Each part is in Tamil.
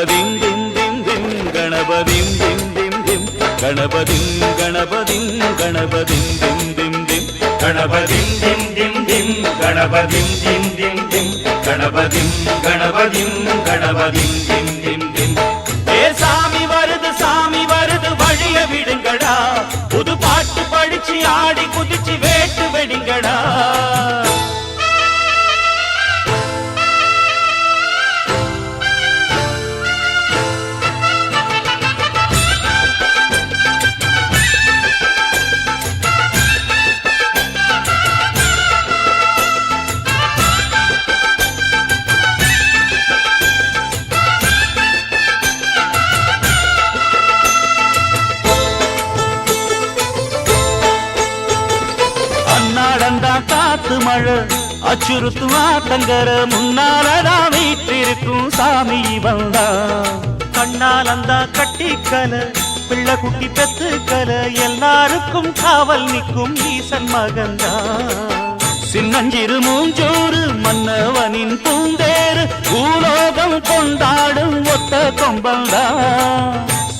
கணபதிம் திம் திம் திம் கணபதிம் திம் திம் திம் கணபதிம் கணபதிம் கணபதிம் திம் திம் திம் கணபதிம் திம் திம் திம் கணபதிம் திம் திம் திம் கணபதிம் கணபதிம் கணபதிம் திம் திம் திம் ஏ சாமி வருது வழிய விடுங்கடா புது பாட்டு படிச்சு ஆடி குதிச்சு வேட்டு வெடிங்கடா காத்து மழை அச்சுறுத்து ஆத்தங்கர முன்னாலடா வீட்டிருக்கும் சாமி வந்தா கண்ணாலந்தா கட்டிக்கல பிள்ளை குட்டி பெத்துக்கல எல்லாருக்கும் காவல் நிற்கும் ஈசன் மகந்தா சின்னஞ்சிறு மூஞ்சோறு மன்னவனின் பூந்தேறு பூலோகம் கொண்டாடும் ஒத்த கொம்பந்தா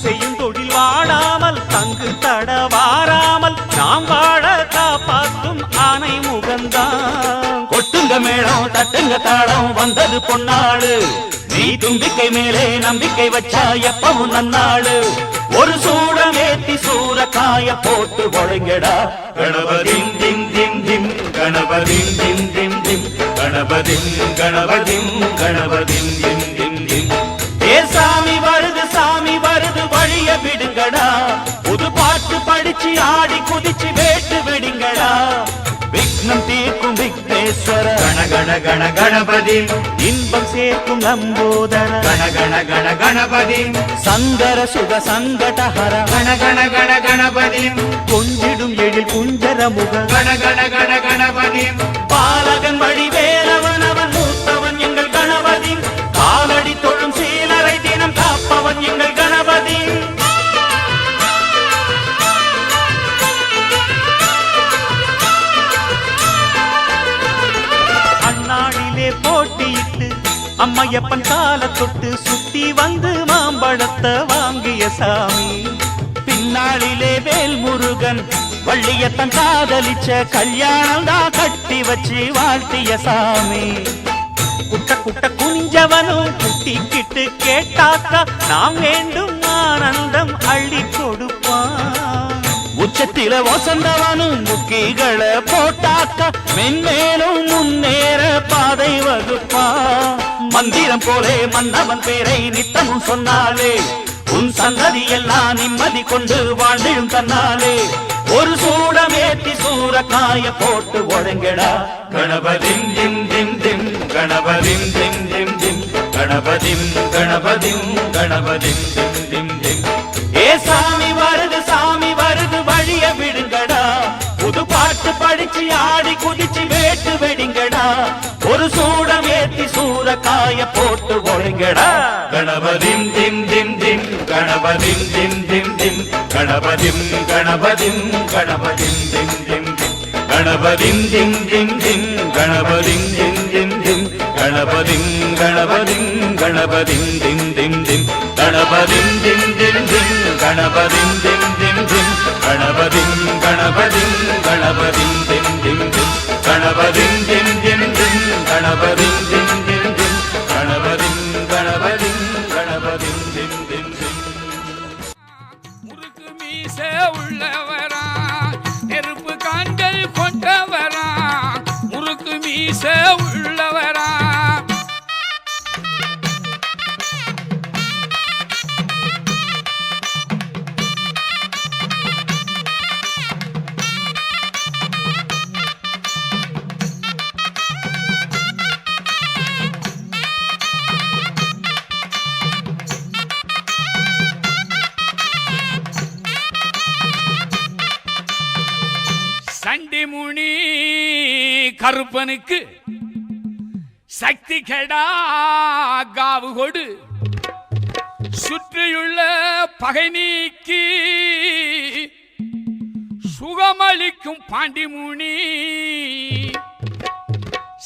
செய்யும் தொழில் வாடாமல் தங்கு தட வாராமல் நாம் வாழ காப்பாற்றும் ஆனை முகந்தான் கொட்டுங்க மேளம் தட்டுங்க தாளம் வந்தது பொன்னாடு நீ தும்பிக்கை மேலே நம்பிக்கை வச்சா எப்பவும் நன்னாடு ஒரு சூடம் ஏத்தி சூரக்காய போட்டு ஒழுங்கடா கணபதிம் திம் திம் திம் கணபதிம் திம் திம் திம் கணபதிம் கணபதிம் கணபதிம் திம் திம் திம் ஏ சாமி வருது வழிய விடுங்கடா புது பாட்டு படிச்சு ஆடி குதிச்சு வேட்டு வெடிங்கடா விக்னம் தீர்க்கும் விக்னேஸ்வர கண கண கண கணபதி இன்பம் சேர்க்கும் லம்போதர கண கண கண கணபதி சந்தர சுக சங்கடஹர கண கண கண கணபதி கொஞ்சிடும் எழில் குஞ்சர முக கண கண கண கணபதி பாலகன் வழி வேலவன் அவன் மூத்தவன் எங்கள் கணபதி காலடி தொழும் சீலரை தினம் காப்பவன் எங்கள் கணபதி அந்நாளிலே போட்டியிட்டு அம்மையப்பன் கால தொட்டு சுத்தி வந்து மாம்பழத்தை வாங்கிய சாமி பின்னாளிலே வேல் முருகன் வள்ளியத்தன் காதலிச்ச கல்யாணம் தான் கட்டி வச்சு வாழ்த்திய சாமி குட்ட குட்ட குஞ்சவனும் குட்டிக்கிட்டு கேட்டாக்கா நாம் வேண்டும் ஆனந்தம் அள்ளி கொடுப்பான் உச்சத்தில வசந்தவனும் முக்கிகளை போட்டாக்கா மென்மேலும் முன்னேற பாதை வகுப்பான் மந்திரம் போலே மன்னவன் பேரை நித்தமும் சொன்னாலே உன் சந்ததி எல்லாம் நிம்மதி கொண்டு வாழ்ந்தும் தன்னாலே ஒரு சூடம் ஏத்தி சூரக்காய போட்டு ஒழுங்கடா கணபதிம் திம் திம் திம் கணபதிம் திம் திம் திம் கணபதிம் கணபதிம் கணபதிம் திம் திம் திம் ஏ சாமி வருது வழிய விடுங்கடா புது பாட்டு படிச்சு ஆடி குதிச்சு வேட்டு வெடிங்கடா ஒரு சூடம் ஏத்தி சூரக்காய போட்டு ஒழுங்கடா கணபதிம் திம் திம் திம் கணபதிம் திம் திம் திம் கணபதிம் கணபதிம் கணபதிம் திம் திம் திம் கணபதிம் திம் திம் திம் கணபதிம் திம் திம் திம் கணபதிம் கணபதிம் கணபதிம் திம் திம் திம் கணபதிம் திம் திம் திம் கணபதிம் திம் திம் திம் கணபதிம் கணபதிம் கணபதிம் திம் திம் திம் கணபதிம் திம் திம் திம் கணபதிம் திம் திம் திம் கணபதிம் கணபதிம் கணபதிம் திம் திம் திம் முறுக்கு மீசை உள்ளவரா நெருப்பு காண்கள் கொண்டவரா முறுக்கு மீசை உள்ளவரா சண்டிமுனி கருப்பனுக்கு சக்தி கெடா காவு கொடு சுற்றியுள்ள பகை நீக்கி சுகமளிக்கும் பாண்டிமுனி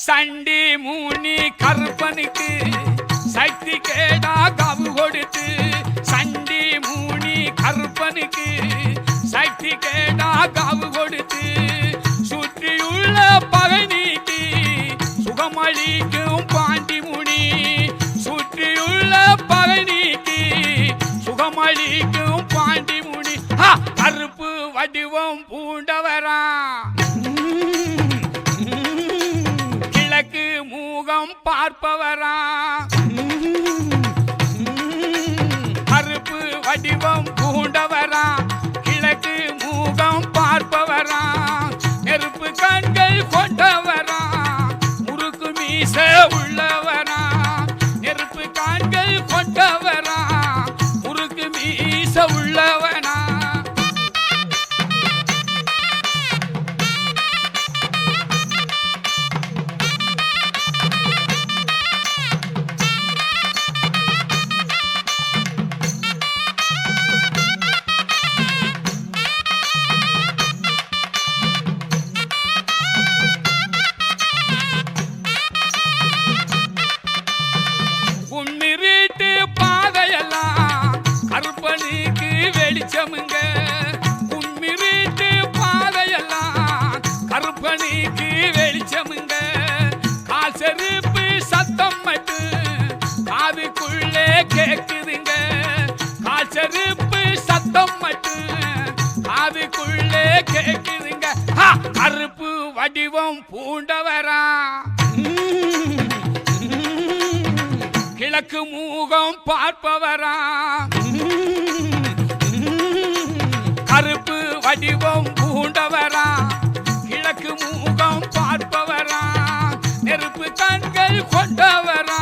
சண்டிமுனி கருப்பனுக்கு சக்தி கேடா காவு கொடுத்து சண்டி மூனி கருப்பனுக்கு சக்தி கேடா காவு கொடுத்து சுற்றியுள்ள பகை நீக்கி சுகமளிக்கும் பாண்டி முனி சுற்றியுள்ள பகை நீக்கி சுகமளிக்கும் பாண்டி முனி கருப்பு வடிவம் பூண்டவரா கிழக்கு மூகம் பார்ப்பவரா கருப்பு வடிவம் பூண்டவரா கிழக்கு மூகம் பார்ப்பவரா நெருப்பு கண்கள் கொண்டவரா முறுக்கு மீச உள்ளவரா நெருப்பு கண்கள் கொண்டவரா முறுக்கு மீச உள்ளவனா கும்மிருட்டு பாதையெல்லாம் கருப்பனுக்கு வெளிச்சமுங்க கும்மிருட்டு பாதையெல்லாம் கருப்பனுக்கு வெளிச்சமுங்க கால் செருப்பு சத்தம் மட்டும் காதுக்குள்ளே கேக்குதுங்க கால் செருப்பு சத்தம் மட்டும் காதுக்குள்ளே கேக்குதுங்க கருப்பு வடிவம் பூண்டவரா கிழக்கு மூகம் பார்ப்பவரா கருப்பு வடிவம் பூண்டவரா கிழக்கு மூகம் பார்ப்பவரா நெருப்பு கண்கள் கொண்டவரா